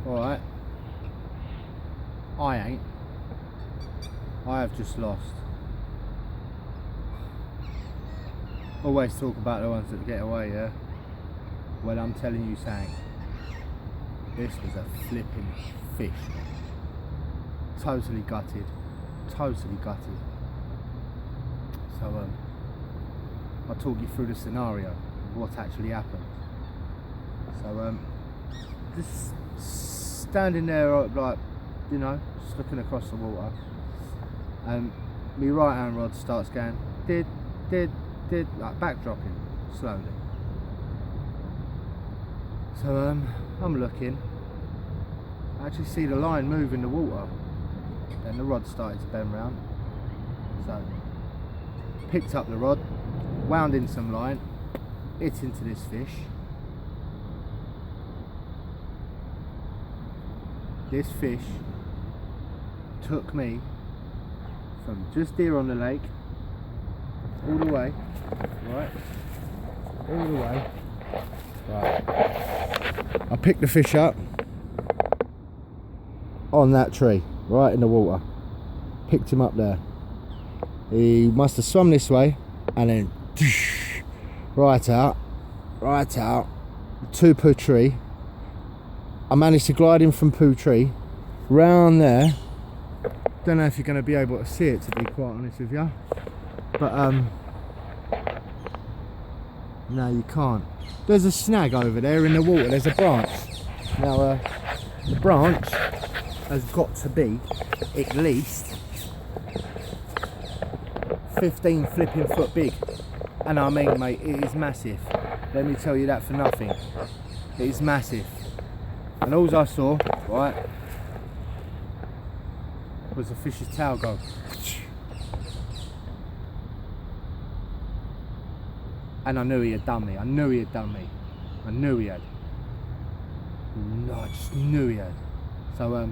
Alright. I ain't. I have just lost. Always talk about the ones that get away, yeah? Well, I'm telling you something. This was a flipping fish. Totally gutted. Totally gutted. So, I'll talk you through the scenario of what actually happened. So, just standing there, like, you know, just looking across the water, and my right hand rod starts going, did, like backdropping slowly. So, I'm looking, I actually see the line move in the water, then the rod started to bend round. So, picked up the rod, wound in some line, hit into this fish. This fish took me from just here on the lake all the way, right, all the way, right. I picked the fish up on that tree, right in the water, picked him up there. He must have swum this way and then right out, 2 per tree. I managed to glide in from Poo Tree round there. Don't know if you're going to be able to see it, to be quite honest with you, but no, you can't. There's a snag over there in the water. There's a branch. Now the branch has got to be at least 15 flipping foot big, and I mean, mate, it is massive. Let me tell you that for nothing. It is massive. And all I saw, right, was the fish's tail go. And I knew he had done me. I knew he had. No, I just knew he had. So,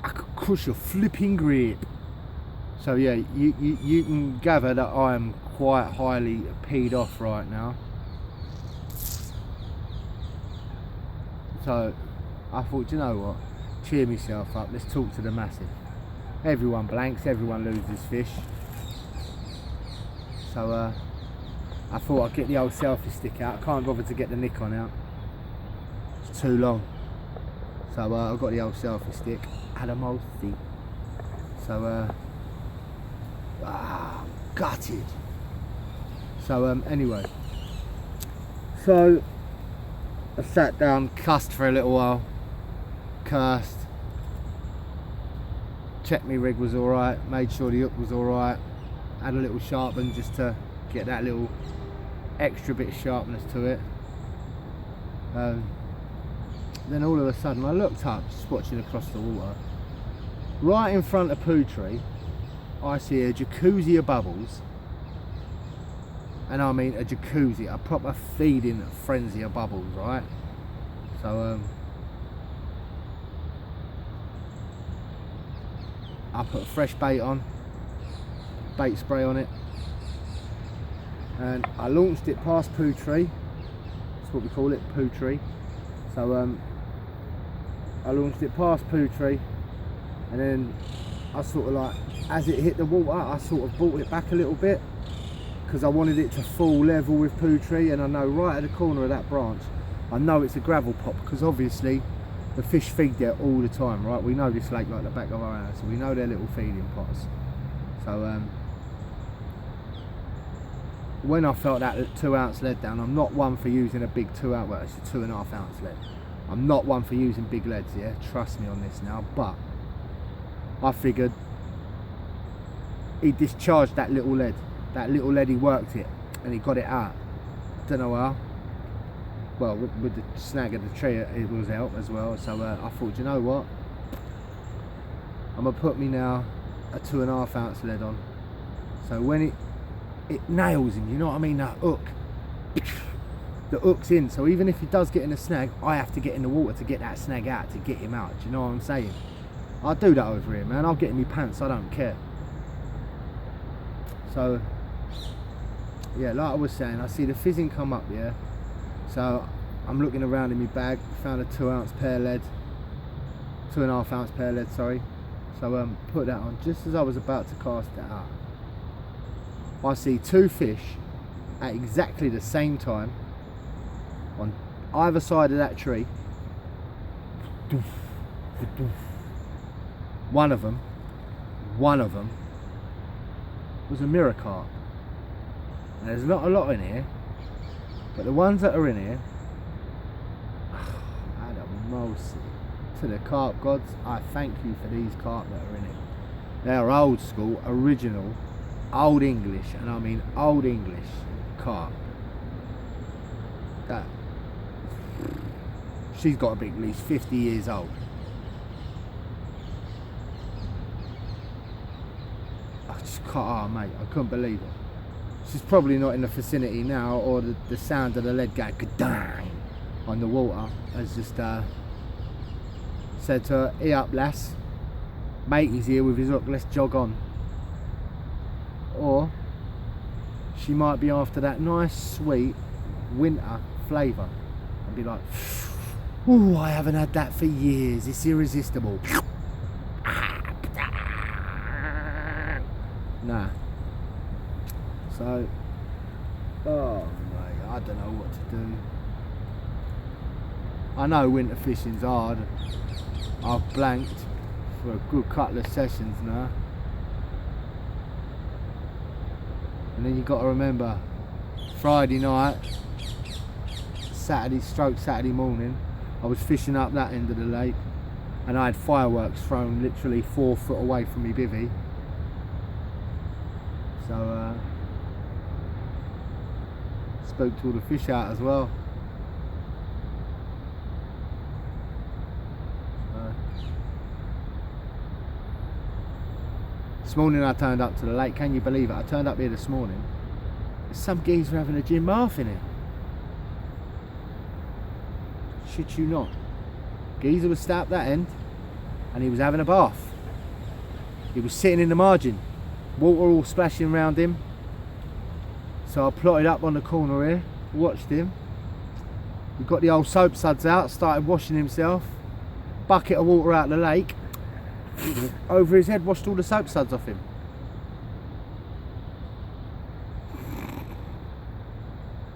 I could crush your flipping grip. So yeah, you can gather that I am quite highly peed off right now. So I thought, you know what, cheer myself up, let's talk to the massive. Everyone blanks, everyone loses fish. So I thought I'd get the old selfie stick out. I can't bother to get the Nikon out, it's too long. So I've got the old selfie stick, had a multi. So gutted. So anyway, so I sat down, cussed for a little while, cursed, checked my rig was alright, made sure the hook was alright, had a little sharpen just to get that little extra bit of sharpness to it. Then all of a sudden I looked up, just watching across the water. Right in front of Poo Tree, I see a jacuzzi of bubbles. And I mean a jacuzzi, a proper feeding frenzy of bubbles, right? So I put a fresh bait on, bait spray on it, and I launched it past Poo Tree. That's what we call it, Poo Tree. So I launched it past Poo Tree, and then I sort of like, as it hit the water, I sort of brought it back a little bit, because I wanted it to fall level with Poo Tree. And I know right at the corner of that branch, I know it's a gravel pot, because obviously the fish feed there all the time, right? We know this lake like the back of our hand, so we know they're little feeding pots. So when I felt that 2 ounce lead down, I'm not one for using a big 2 ounce, well, it's a 2.5 ounce lead. I'm not one for using big leads, yeah, trust me on this now, but I figured he discharged that little lead. That little lead, he worked it and he got it out. Don't know how. Well, with the snag of the tree, it was out as well. So I thought, you know what? I'm gonna put me now a 2.5 ounce lead on. So when it nails him, you know what I mean? That hook, the hook's in. So even if he does get in a snag, I have to get in the water to get that snag out, to get him out. Do you know what I'm saying? I'll do that over here, man. I'll get in my pants. I don't care. So yeah, like I was saying, I see the fizzing come up, yeah. So I'm looking around in my bag, found a 2-ounce pear lead, 2.5-ounce pear lead, sorry. So put that on. Just as I was about to cast it out, I see 2 fish at exactly the same time on either side of that tree. One of them was a mirror carp. And there's not a lot in here, but the ones that are in here, had a mercy. To the carp gods, I thank you for these carp that are in it. They're old school, original, old English, and I mean old English carp. That, she's got to be at least 50 years old. I just can't, oh mate, I couldn't believe it. She's probably not in the vicinity now, or the sound of the lead going ka-dang on the water has just said to her, "Hey up lass, matey's here with his hook, let's jog on." Or she might be after that nice sweet winter flavour and be like, "Oh, I haven't had that for years, it's irresistible." Nah. So, oh mate, I don't know what to do. I know winter fishing's hard. I've blanked for a good couple of sessions now. And then you got to remember, Friday night, Saturday morning, I was fishing up that end of the lake, and I had fireworks thrown literally 4 foot away from me bivvy. So spooked all the fish out as well. This morning I turned up to the lake, can you believe it? I turned up here this morning, there's some geezer having a gin bath in it. Shit you not. Geezer was sat up that end and he was having a bath. He was sitting in the margin, water all splashing around him. So I plotted up on the corner here, watched him. He got the old soap suds out, started washing himself. Bucket of water out of the lake. Over his head, washed all the soap suds off him.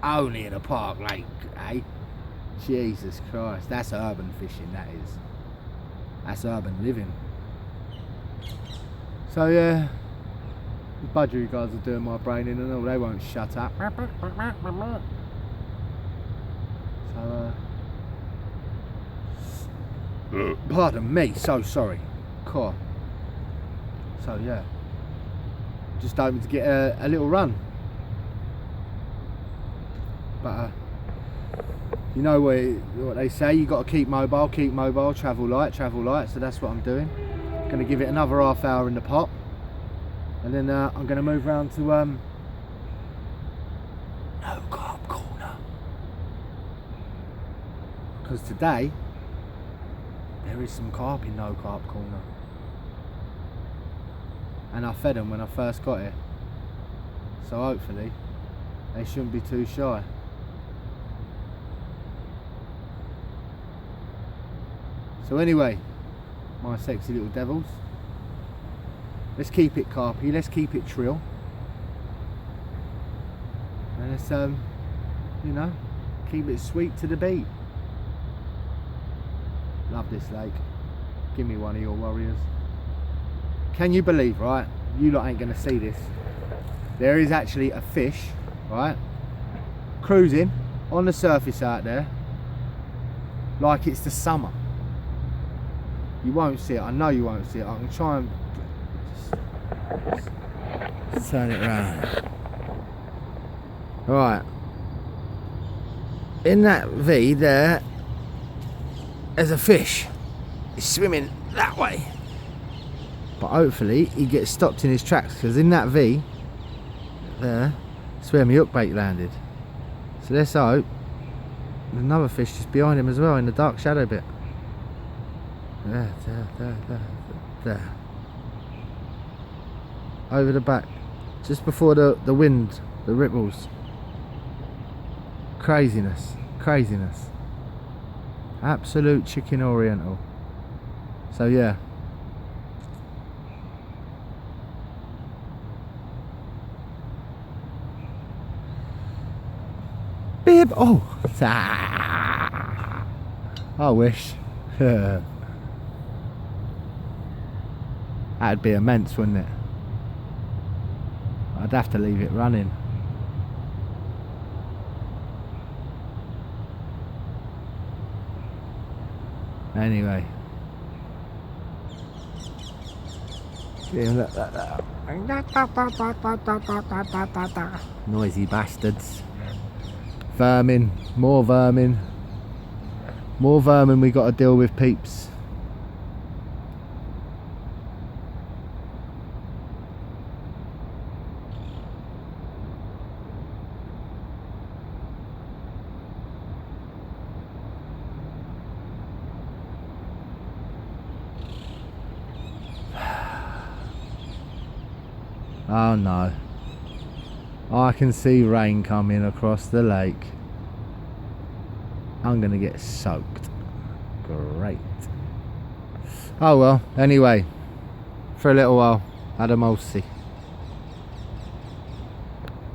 Only in a park lake, eh? Jesus Christ, that's urban fishing, that is. That's urban living. So yeah, the budgie guys are doing my brain in and all, they won't shut up. So pardon me, so sorry. Cool. So yeah, just hoping to get a little run. But you know what they say, you got to keep mobile, travel light. So that's what I'm doing. Going to give it another half hour in the pot, and then I'm going to move around to No Carp Corner, because today there is some carp in No Carp Corner, and I fed them when I first got here, so hopefully they shouldn't be too shy. So anyway, my sexy little devils, let's keep it carpy, let's keep it trill, and let's you know, keep it sweet to the beat. Love this lake. Give me one of your warriors. Can you believe, right, you lot ain't gonna see this, there is actually a fish, right, cruising on the surface out there like it's the summer. You won't see it, I know you won't see it. I can try and just turn it around. Right, in that V there's a fish. He's swimming that way, but hopefully he gets stopped in his tracks, because in that V there, that's where my hook bait landed. So let's hope there's another fish just behind him as well in the dark shadow bit. There. Over the back, just before the wind, the ripples. Craziness. Absolute chicken oriental. So yeah. Bib! Oh! I wish. That'd be immense, wouldn't it? I'd have to leave it running. Anyway. Noisy bastards. Vermin, more vermin. More vermin we got to deal with, peeps. Oh no. I can see rain coming across the lake. I'm gonna get soaked. Great. Oh well, anyway, for a little while, Adamolsi.